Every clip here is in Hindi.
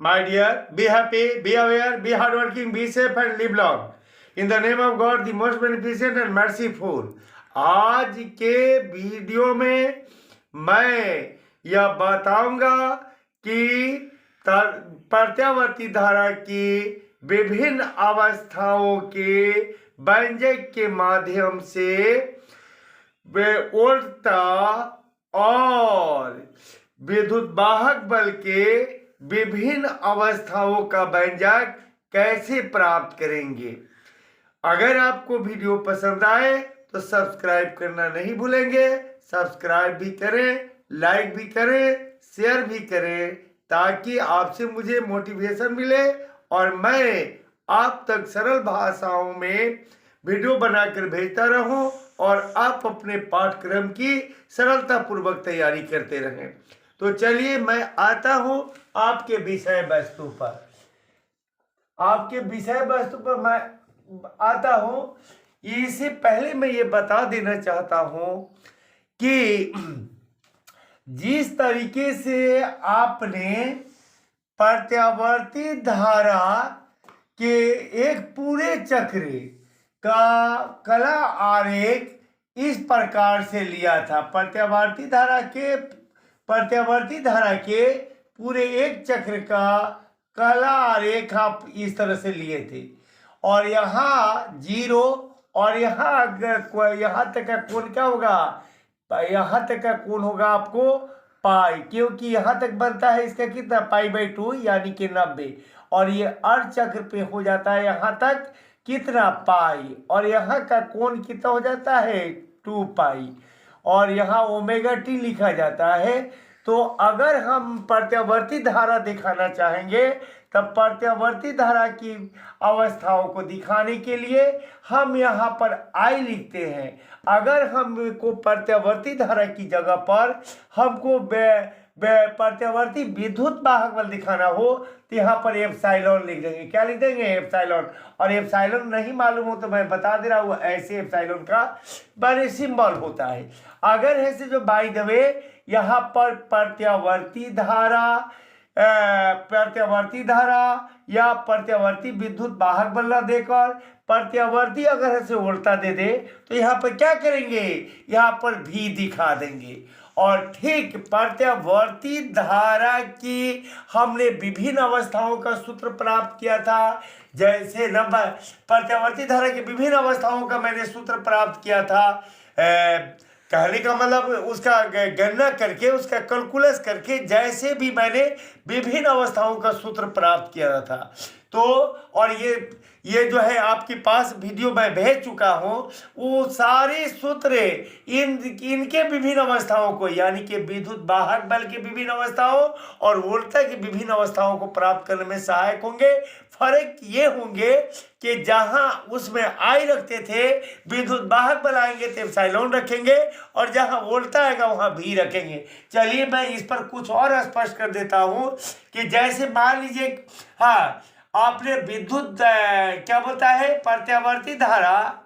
My dear, be happy, be aware, be hardworking, be safe and live long. In the name of God, the most beneficent and merciful. आज के वीडियो में मैं यह बताऊंगा कि प्रत्यावर्ती धारा की विभिन्न अवस्थाओं के व्यंजक के माध्यम से उल्टा और विद्युत वाहक बल के विभिन्न अवस्थाओं का व्यंजक कैसे प्राप्त करेंगे। अगर आपको वीडियो पसंद आए तो सब्सक्राइब करना नहीं भूलेंगे। सब्सक्राइब भी करें, लाइक भी करें, शेयर भी करें, ताकि आपसे मुझे मोटिवेशन मिले और मैं आप तक सरल भाषाओं में वीडियो बनाकर भेजता रहूं और आप अपने पाठ्यक्रम की सरलता पूर्वक तैयारी करते रहें। तो चलिए मैं आता हूं आपके विषय वस्तु पर। आपके विषय वस्तु पर मैं आता हूं। इससे पहले मैं ये बता देना चाहता हूं कि जिस तरीके से आपने प्रत्यावर्ती धारा के एक पूरे चक्र का कला आरेख इस प्रकार से लिया था। प्रत्यावर्ती धारा के पूरे एक चक्र का कला आरेख आप इस तरह से लिए थे और यहाँ 0 और यहाँ तक का कोण क्या होगा, यहाँ तक का कोण होगा आपको पाई, क्योंकि यहाँ तक बनता है इसका कितना π/2 यानी कि 90 और ये अर्ध चक्र पे हो जाता है यहाँ तक कितना पाई और यहाँ का कोण कितना हो जाता है 2π और यहाँ ω/t लिखा जाता है। तो अगर हम प्रत्यावर्ती धारा दिखाना चाहेंगे तब प्रत्यावर्ती धारा की अवस्थाओं को दिखाने के लिए हम यहाँ पर I लिखते हैं। अगर हमको प्रत्यावर्ती धारा की जगह पर हमको प्रत्यावर्ती विद्युत वाहक बल दिखाना हो तो यहाँ पर एप्सिलॉन लिख देंगे। क्या लिख देंगे? एप्सिलॉन। और एप्सिलॉन नहीं मालूम हो तो मैं बता दे रहा हूँ, ऐसे एप्सिलॉन का बड़े सिंबल होता है। अगर ऐसे जो बाय द वे यहाँ पर प्रत्यावर्ती धारा या प्रत्यावर्ती विद्युत वाहक बल देकर प्रत्यावर्ती अगर ऐसे उल्टा दे दे तो यहाँ पर क्या करेंगे, यहाँ पर भी दिखा देंगे। और ठीक प्रत्यावर्ती धारा की हमने विभिन्न अवस्थाओं का सूत्र प्राप्त किया था। जैसे नंबर प्रत्यावर्ती धारा की विभिन्न अवस्थाओं का मैंने सूत्र प्राप्त किया था। कहने का मतलब उसका गणना करके, उसका कैलकुलस करके, जैसे भी मैंने विभिन्न अवस्थाओं का सूत्र प्राप्त किया था। तो और ये जो है आपके पास वीडियो मैं भेज चुका हूँ, वो सारे सूत्र इनके विभिन्न अवस्थाओं को यानी कि विद्युत वाहक बल के विभिन्न अवस्थाओं और वोल्टा की विभिन्न अवस्थाओं को प्राप्त करने में सहायक होंगे। फर्क ये होंगे कि जहां उसमें I रखते थे विद्युत वाहक बल आएंगे तो एप्सिलॉन रखेंगे और जहां वोल्टा आएगा वहां भी रखेंगे। चलिए मैं इस पर कुछ और स्पष्ट कर देता हूं कि जैसे मान लीजिए, हाँ, आपने विद्युत क्या बोलता है प्रत्यावर्ती धारा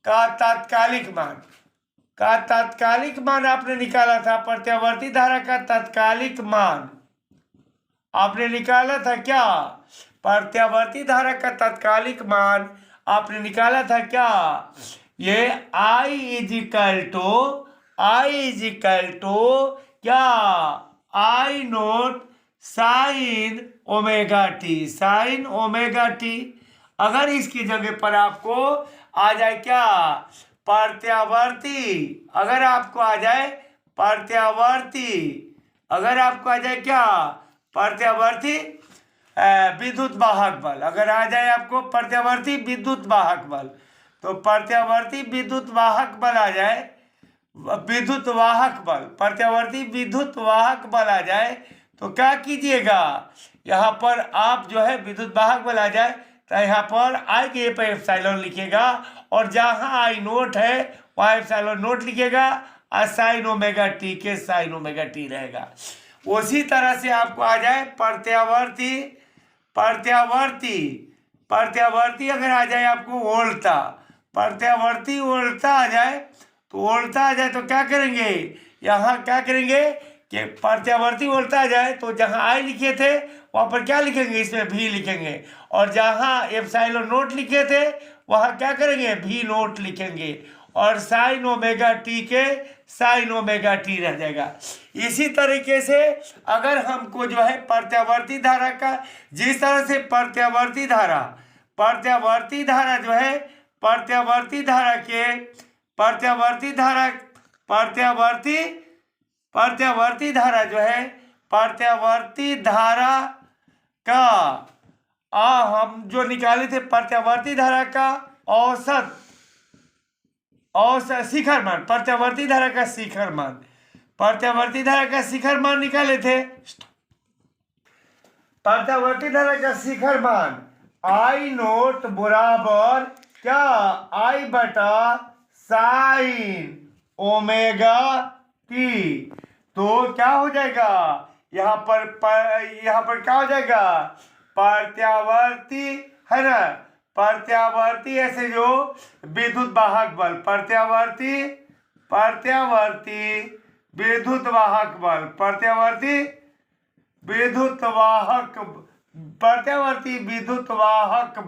का तात्कालिक मान आपने निकाला था। प्रत्यावर्ती धारा का तात्कालिक मान आपने निकाला था क्या? प्रत्यावर्ती धारा का तात्कालिक मान आपने निकाला था क्या? ये I इजिकल क्या, I0 sin ωt। अगर इसकी जगह पर आपको आ जाए क्या प्रत्यावर्ती, अगर आपको आ जाए क्या प्रत्यावर्ती विद्युत वाहक बल, अगर आ जाए आपको प्रत्यावर्ती विद्युत वाहक बल, तो प्रत्यावर्ती विद्युत वाहक बल आ जाए, प्रत्यावर्ती विद्युत वाहक बल आ जाए तो क्या कीजिएगा, यहाँ पर आप जो है विद्युत वाहक बल आ जाए तो यहाँ पर I के पर एप्सिलॉन लिखिएगा और जहाँ I0 है वहाँ एप्सिलॉन नोट लिखिएगा और sin ωt के sin ωt रहेगा। उसी तरह से आपको आ जाए प्रत्यावर्ती अगर आ जाए आपको वोल्टा, प्रत्यावर्ती वोल्टा आ जाए तो उल्टा आ जाए तो क्या करेंगे, यहाँ क्या करेंगे कि प्रत्यावर्ती उल्टा आ जाए तो जहाँ आई लिखे थे वहाँ पर क्या लिखेंगे, इसमें भी लिखेंगे, और जहाँ एप्सिलॉन नोट लिखे थे वहाँ क्या करेंगे, भी नोट लिखेंगे, और साइन ओमेगा टी के साइन ओमेगा टी रह जाएगा। इसी तरीके से अगर हमको जो है प्रत्यावर्ती धारा का, जिस तरह से प्रत्यावर्ती धारा जो है प्रत्यावर्ती धारा के प्रत्यावर्ती धारा जो है प्रत्यावर्ती धारा का हम जो निकाले थे प्रत्यावर्ती धारा का औसत शिखर मान, प्रत्यावर्ती धारा का शिखर मान निकाले थे। प्रत्यावर्ती धारा का शिखर मान आई नोट बराबर क्या, आई बटा साइन ओमेगा टी। तो क्या हो जाएगा, यहाँ पर क्या हो जाएगा, प्रत्यावर्ती है ना, प्रत्यावर्ती ऐसे जो विद्युत वाहक बल, प्रत्यावर्ती विद्युत वाहक बल, प्रत्यावर्ती विद्युत वाहक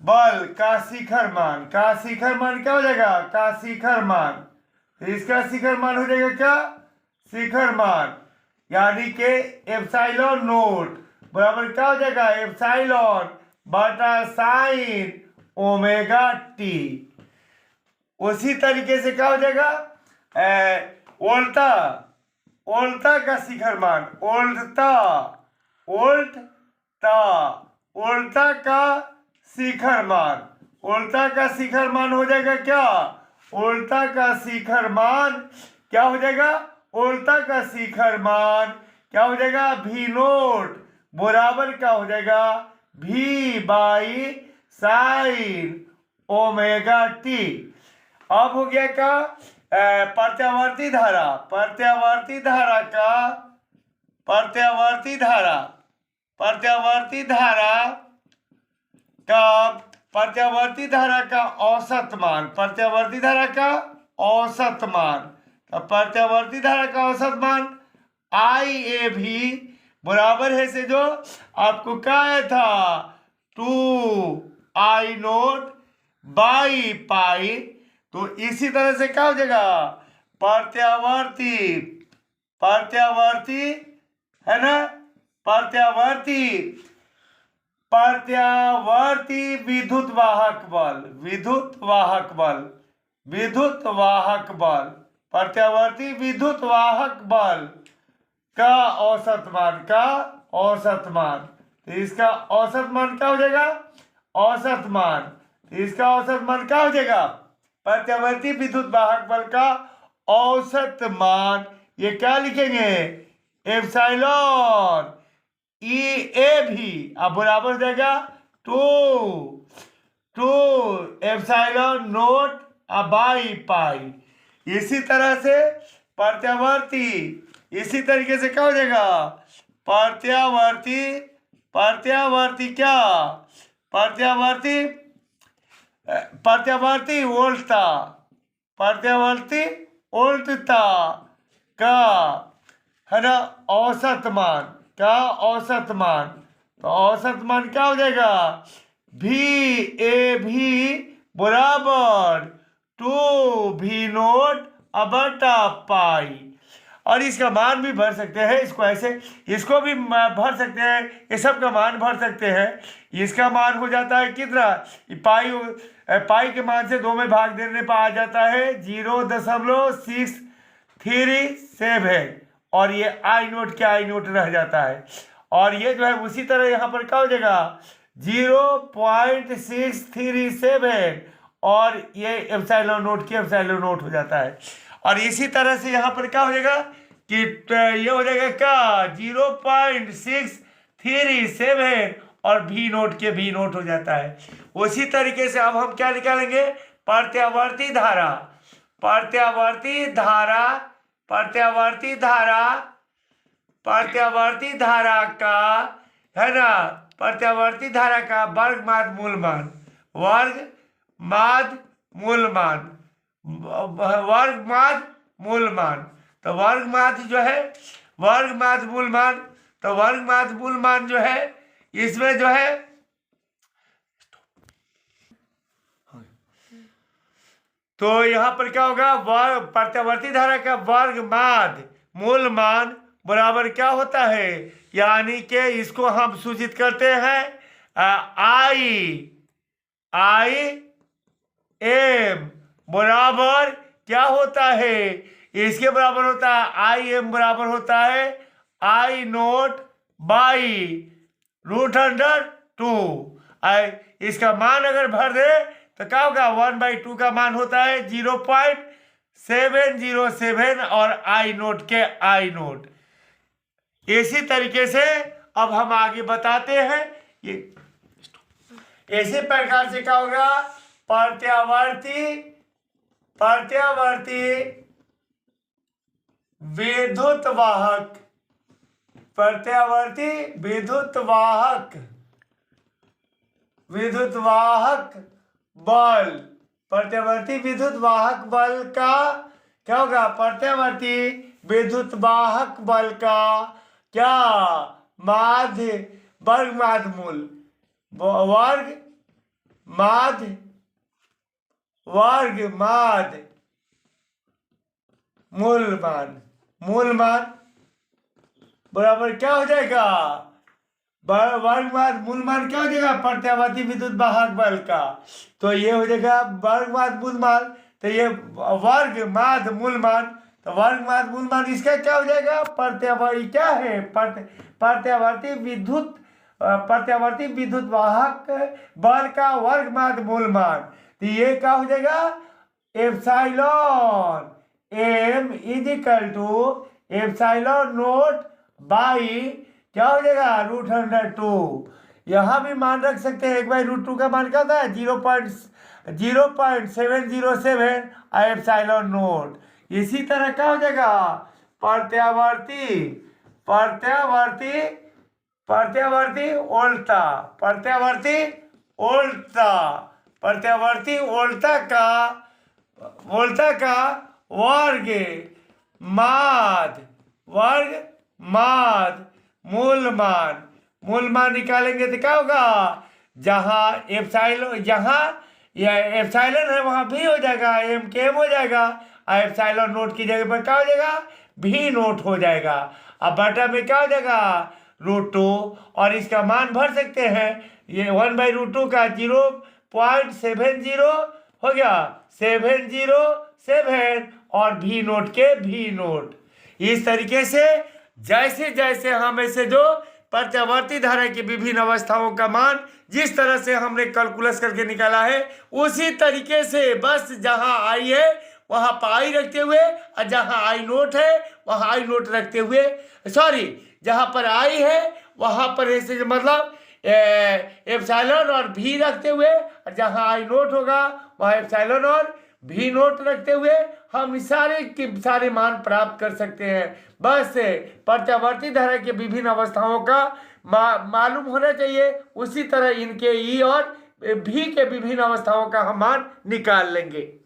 बल का शिखर मान क्या हो जाएगा, का शिखर मान, इसका शिखर मान हो जाएगा क्या, शिखर मान, यानी कि एप्सिलॉन नोट बराबर क्या हो जाएगा, एप्सिलॉन बटा साइन ओमेगा टी। उसी तरीके से क्या हो जाएगा, उल्टा का शिखर मान, उल्टा का शिखर मान हो जाएगा क्या, उल्टा का शिखर मान क्या हो जाएगा, उल्टा का शिखर मान क्या हो जाएगा, भी नोट बराबर क्या हो जाएगा, भी बाई साइन ओमेगा टी। अब हो गया क्या, प्रत्यावर्ती धारा का औसत मान, प्रत्यावर्ती धारा का औसत मान आई ए भी बराबर है से जो आपको क्या आया था, 2 I0 बाई पाई। तो इसी तरह से क्या हो जाएगा, प्रत्यावर्ती है ना, प्रत्यावर्ती विद्युत वाहक बल, प्रत्यावर्ती विद्युत वाहक बल का औसत मान, तो इसका औसत मान क्या हो जाएगा, इसका औसत मान क्या हो जाएगा, प्रत्यावर्ती विद्युत वाहक बल का औसत मान, ये क्या लिखेंगे, एप्सिलॉन ई ए भी अब बराबर हो जाएगा 2 एप्सिलॉन नोट बाई पाई। इसी तरह से प्रत्यावर्ती, इसी तरीके से क्या हो जाएगा, प्रत्यावर्ती उल्टा का है ना औसत मान, तो औसत मान क्या हो जाएगा, भी ए भी बराबर 2 भी नोट बटा पाई। और इसका मान भी भर सकते हैं, इसको ऐसे, इसको भी भर सकते हैं, ये सब का मान भर सकते हैं। इसका मान हो जाता है कितना, पाई के मान से 2 में भाग देने पर आ जाता है 0.637 और ये आई नोट के आई नोट रह जाता है। और ये जो है उसी तरह यहाँ पर क्या हो जाएगा 0.637 और ये एप्सिलॉन नोट के एप्सिलॉन नोट हो जाता है। और इसी तरह से यहाँ पर क्या हो जाएगा कि ये हो जाएगा क्या 0.637 और भी नोट के भी नोट हो जाता है। उसी तरीके से अब हम क्या निकालेंगे, प्रत्यावर्ती धारा का है ना, प्रत्यावर्ती धारा का वर्ग माद मूल मान वर्ग माध्य मूल मान। तो वर्ग माध्य जो है, वर्ग माध्य मूल मान, तो वर्ग माध्य मूल मान जो है इसमें जो है तो यहाँ पर क्या होगा, वर्ग प्रत्यावर्ती धारा का वर्ग माध्य मूल मान बराबर क्या होता है, यानी कि इसको हम सूचित करते हैं आई एम बराबर क्या होता है, इसके बराबर होता है आई एम बराबर होता है आई नोट बाई √2। इसका मान अगर भर दे तो क्या होगा, 1/2 का मान होता है 0.707 और आई नोट के आई नोट। इसी तरीके से अब हम आगे बताते हैं, ये इसी प्रकार से क्या होगा, प्रत्यावर्ती विद्युत वाहक, प्रत्यावर्ती विद्युत वाहक बल, प्रत्यावर्ती विद्युत वाहक बल का क्या होगा, प्रत्यावर्ती विद्युत वाहक बल का क्या माध्य वर्ग माध्य मूल, वर्ग माध्य मूल मान बराबर क्या हो जाएगा, वर्ग माध्य मूल मान क्या हो जाएगा, प्रत्यावर्ती विद्युत वाहक बल का। तो ये हो जाएगा वर्ग माध्य मूल मान, तो ये वर्ग माध्य मूल मान, तो वर्ग माध्य मूल मान इसका क्या हो जाएगा, प्रत्यावर्ती क्या है, प्रत्यावर्ती विद्युत वाहक बल का वर्ग माध्य मूल मान। तो ये क्या हो जाएगा, epsilon m is equal to epsilon naught by क्या हो जाएगा √2। यहाँ भी मान रख सकते हैं, 1/√2 का मान क्या होता है 0.707 एप्सिलॉन नोट। इसी तरह क्या हो जाएगा, प्रत्यावर्ती ओल्टा का वर्ग माध्य मूल मान निकालेंगे तो क्या होगा, जहाँ एप्सिलॉन है वहाँ भी हो जाएगा, एम के एम हो जाएगा, एप्सिलॉन नोट की जगह पर क्या हो जाएगा, भी नोट हो जाएगा। अब बटा में क्या हो जाएगा √2, और इसका मान भर सकते हैं, ये 1/√2 का 0.70 हो गया 707 और भी नोट के भी नोट। इस तरीके से जैसे जैसे हम ऐसे जो प्रत्यावर्ती धारा की विभिन्न अवस्थाओं का मान जिस तरह से हमने कैलकुलस करके निकाला है, उसी तरीके से बस जहां आई है वहां पर आई रखते हुए, और जहां आई नोट है वहां आई नोट रखते हुए, जहां पर आई है वहां पर ऐसे मतलब एप्सिलॉन और भी रखते हुए, और जहां आई नोट होगा वहां एप्सिलॉन और भी नोट रखते हुए हम सारे के सारे मान प्राप्त कर सकते हैं। बस प्रत्यावर्ती धारा के विभिन्न अवस्थाओं का मालूम होना चाहिए, उसी तरह इनके ई और भी के विभिन्न अवस्थाओं का हम मान निकाल लेंगे।